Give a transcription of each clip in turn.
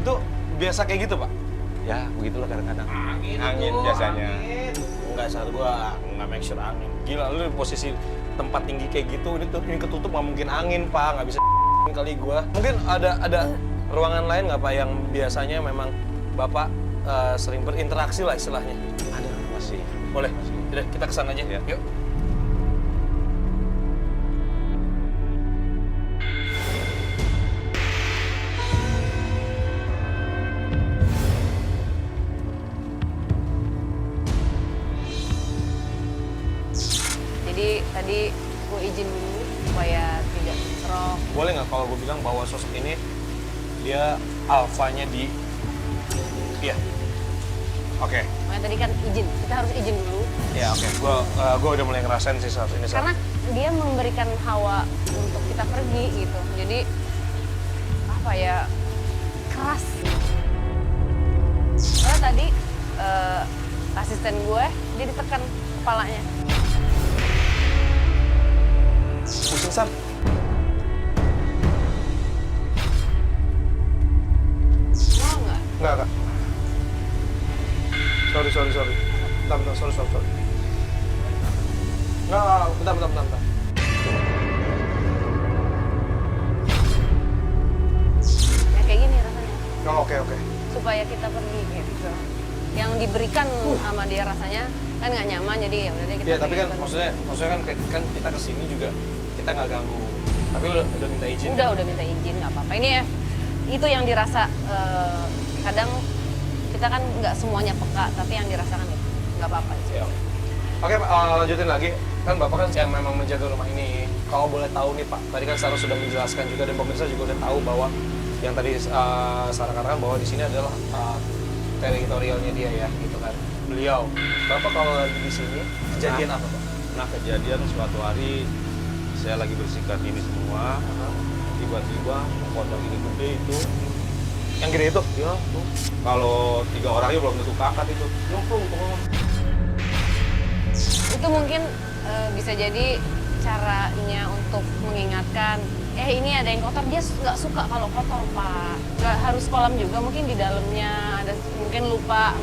Itu biasa kayak gitu, Pak? Ya, begitulah kadang-kadang. Angin biasanya. Angin. Enggak, saat gua nggak make sure angin. Gila, lu di posisi tempat tinggi kayak gitu, ini ketutup nggak mungkin angin, Pak. Nggak bisa kali gua. Mungkin ada ruangan lain nggak, Pak, yang biasanya memang Bapak sering berinteraksi lah istilahnya? Ada masih. Boleh? Yaudah, kita kesana aja. Ya. Yuk. Jadi tadi gue izin dulu supaya tidak serok. Boleh nggak kalau gue bilang bahwa sosok ini dia alfanya di dia? Oke. Makanya tadi kan izin, kita harus izin dulu. Ya oke. Gua udah mulai ngerasain sih saat ini. Karena dia memberikan hawa untuk kita pergi gitu. Jadi apa ya, keras. Karena tadi asisten gue dia ditekan kepalanya. pusing, Sam. Mau nggak? Enggak, Kak. Sorry. Bentar, sorry. Enggak, bentar. Ya kayak gini rasanya. Oh, oke. Supaya kita pergi gitu. Yang diberikan sama dia rasanya kan nggak nyaman, jadi ya udah deh kita Iya, tapi kan pergi. maksudnya kan kita kesini juga kita nggak ganggu. Tapi udah minta izin. Udah minta izin, nggak apa-apa. Ini ya, itu yang dirasa kadang kita kan nggak semuanya peka, tapi yang dirasakan itu nggak apa-apa. Ya. Oke, Pak, lanjutin lagi. Kan Bapak kan yang memang menjaga rumah ini. Kalau boleh tahu nih, Pak, tadi kan Sarah sudah menjelaskan juga dan pemirsa juga udah tahu bahwa yang tadi Sarah katakan bahwa di sini adalah teritorialnya dia ya, gitu kan. Beliau. Bapak kalau lagi di sini kejadian apa, Pak? Nah, kejadian suatu hari saya lagi bersihkan ini semua, tiba-tiba kodok ini gede itu. Yang gede itu? Ya, tuh. Kalau 3 orangnya belum tentu kakak itu. Nyemplung ke bawah. Itu mungkin bisa jadi caranya untuk mengingatkan, ini ada yang kotor, dia nggak suka kalau kotor, Pak. Nggak harus kolam juga, mungkin di dalamnya ada, mungkin lupa,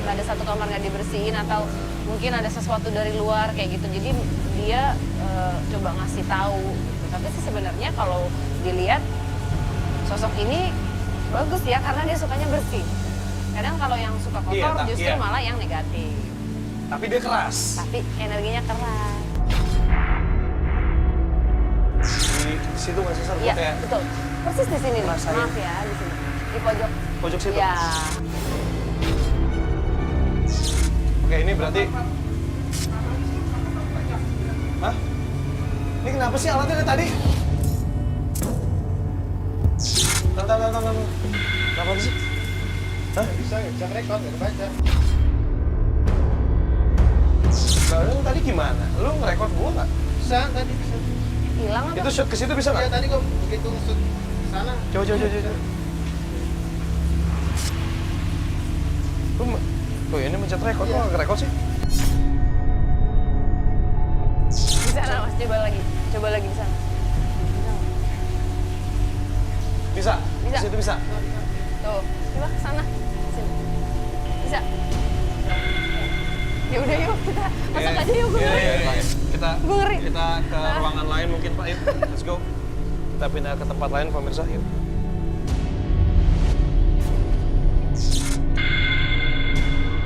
ada satu kamar nggak dibersihin, atau mungkin ada sesuatu dari luar kayak gitu. Jadi dia coba ngasih tahu gitu. Tapi sih sebenarnya kalau dilihat sosok ini bagus ya, karena dia sukanya bersih. Kadang kalau yang suka kotor justru malah yang negatif. Tapi dia keras. Tapi energinya keras. Di situ nggak sih, Sar? Iya, Kayak betul. Persis di sini nih. Rasain. Maaf ya, di sini. Di pojok. pojok situ? Iya. Oke, ini berarti... Hah? Ini kenapa sih alatnya dari tadi? Bentar. Kenapa sih? Hah? Bisa rekod, nggak kebaca. Nah, lu tadi gimana? Lu ngerekord gua nggak? Bisa, tadi bisa. Hilang apa? Itu shoot ke situ bisa Ya nggak? tadi kok begitu ngesut sana. Coba. Lu, ini mencet rekord, kok nggak rekord sih? Di sana, Mas. Coba lagi di sana. Bisa nggak? Bisa? Bisa. Di situ bisa? Tuh, coba ke sana. Sini. Bisa. Ya udah yuk, kita masuk aja yuk, gue ngeri. Iya. Kita Gue ngeri. kita ke ruangan lain mungkin, Pak. Yuk, let's go. Kita pindah ke tempat lain, pemirsa. Yuk.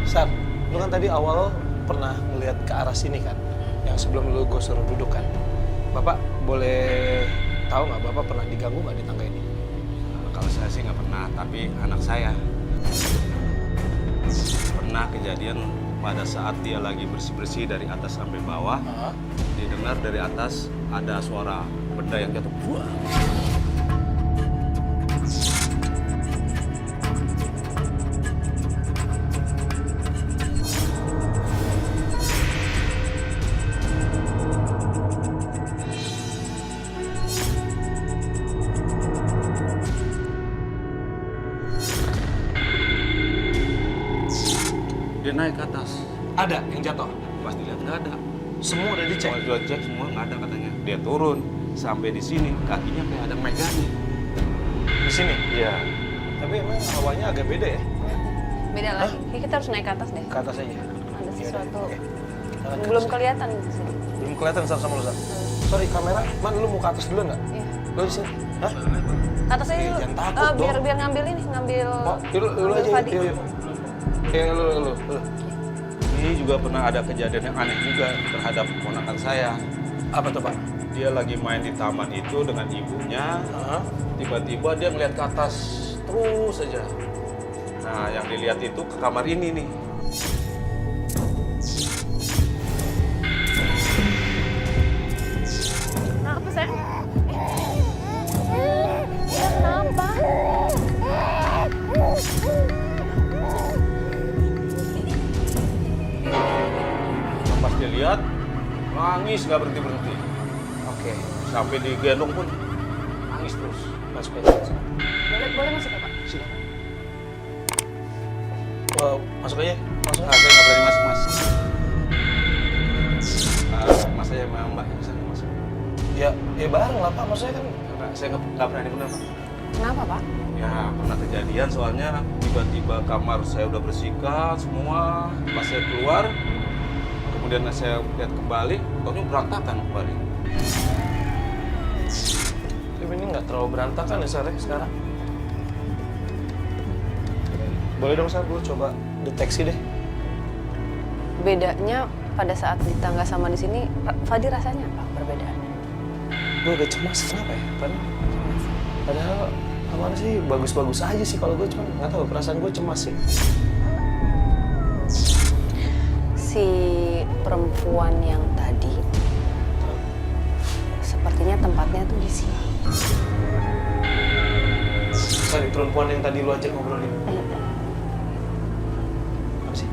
Sar, lu kan tadi awal pernah ngeliat ke arah sini kan? Yang sebelum lu gue suruh duduk kan? Bapak boleh tahu nggak, Bapak pernah diganggu nggak di tangga ini? Kalau saya sih nggak pernah, tapi anak saya pernah kejadian pada saat dia lagi bersih-bersih dari atas sampai bawah, didengar dari atas ada suara benda yang jatuh. Buah. Dia naik ke atas. Ada yang jatuh? Pas dilihat nggak ada. Semua udah dicek? Semua udah cek, semua nggak ada katanya. Dia turun sampai di sini, kakinya kayak ada megangnya. Di sini? Iya. Tapi emang hawanya agak beda ya? Beda lagi. Ini kita harus naik ke atas deh. Ke atas aja. Ada sesuatu. Oke. Belum kelihatan di sini. Belum kelihatan sama lu, Zak. Sorry, kamera. Man, lu mau ke atas dulu nggak? Iya. Lu di sini? Hah? Ke atas aja dulu. jangan takut biar dong. biar ngambil ini, ngambil. Oh, lu ngambil aja. Fadi. Yuk. Lu. Ini juga pernah ada kejadian yang aneh juga terhadap ponakan saya. Apa tuh, Pak? Dia lagi main di taman itu dengan ibunya. Hah? Tiba-tiba dia ngeliat ke atas terus saja. Nah, yang dilihat itu ke kamar ini nih. Kenapa, sayang? Kenapa? Pas dia lihat, nangis nggak berhenti-berhenti. Oke. Sampai digendong pun nangis terus. Masuk aja. Boleh masuk ya, Pak? Sini. Masuk aja. Masuk. Saya nggak berani masuk, Mas. Mas saya sama Mbak yang bisa masuk. Ya bareng lah, Pak. Maksudnya kan Enggak, saya nggak berani benar, Pak. Kenapa, Pak? Ya, pernah kejadian soalnya tiba-tiba kamar saya udah bersihkan semua. Pas saya keluar, kemudian saya lihat kembali, taunya berantakan kembali. tapi ini nggak terlalu berantakan ya, Sar, ya, sekarang. Boleh dong, Sar, gue coba deteksi deh. Bedanya pada saat di tangga sama di sini, Fadi rasanya apa perbedaannya? Gue agak cemas, kenapa ya? Padahal kemarin sih bagus-bagus aja sih kalau gue, cuma nggak tahu, perasaan gue cemas sih. Si perempuan yang tadi, sepertinya tempatnya tuh di sini. Sorry, perempuan yang tadi lu ajak ngobrolin. Apa sih?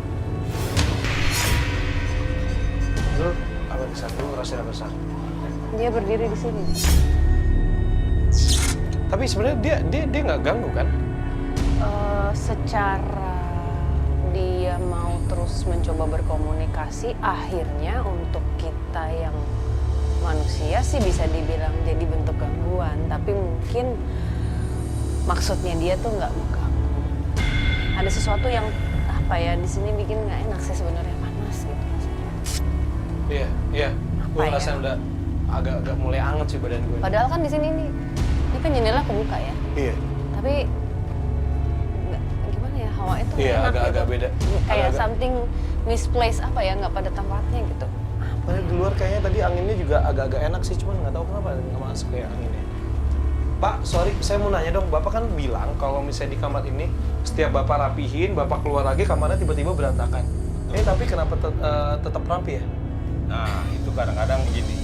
Lu apa nih, Sar? Lu ngerasain apa, Sar? Dia berdiri di sini. Tapi sebenarnya dia nggak ganggu kan? Secara dia mau terus mencoba berkomunikasi, akhirnya untuk kita yang manusia sih bisa dibilang jadi bentuk gangguan, tapi mungkin maksudnya dia tuh nggak mau ganggu. Ada sesuatu yang apa ya di sini bikin nggak enak sih sebenarnya, panas gitu rasanya. Iya. Gue Apa ngerasain ya? udah agak mulai anget sih badan gue. Padahal kan di sini nih, ini kan jendela kebuka ya, Iya. tapi gimana ya, hawa itu Iya, enak agak-agak gitu. beda. Kayak Agak-agak. something misplaced apa ya, nggak pada tempatnya gitu. Padahal di luar kayaknya tadi anginnya juga agak-agak enak sih, cuman nggak tahu kenapa nggak masuk kayak anginnya. Pak, sorry, saya mau nanya dong. Bapak kan bilang kalau misalnya di kamar ini, setiap Bapak rapihin, Bapak keluar lagi, kamarnya tiba-tiba berantakan. Ini tapi kenapa tetap rapi ya? Nah, itu kadang-kadang begini.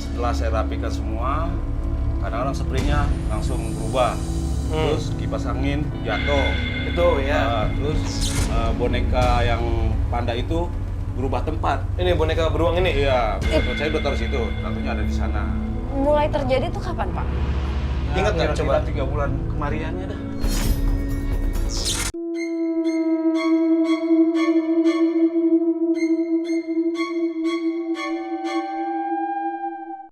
Setelah saya rapikan semua, kadang-kadang springnya langsung berubah. Terus kipas angin jatuh. Itu ya. Terus boneka yang panda itu berubah tempat. Ini boneka beruang ini? Iya, saya udah taruh situ. Tentunya ada di sana. Mulai terjadi tuh kapan, Pak? Ingat nggak, kira-kira coba? 3 bulan kemariannya dah.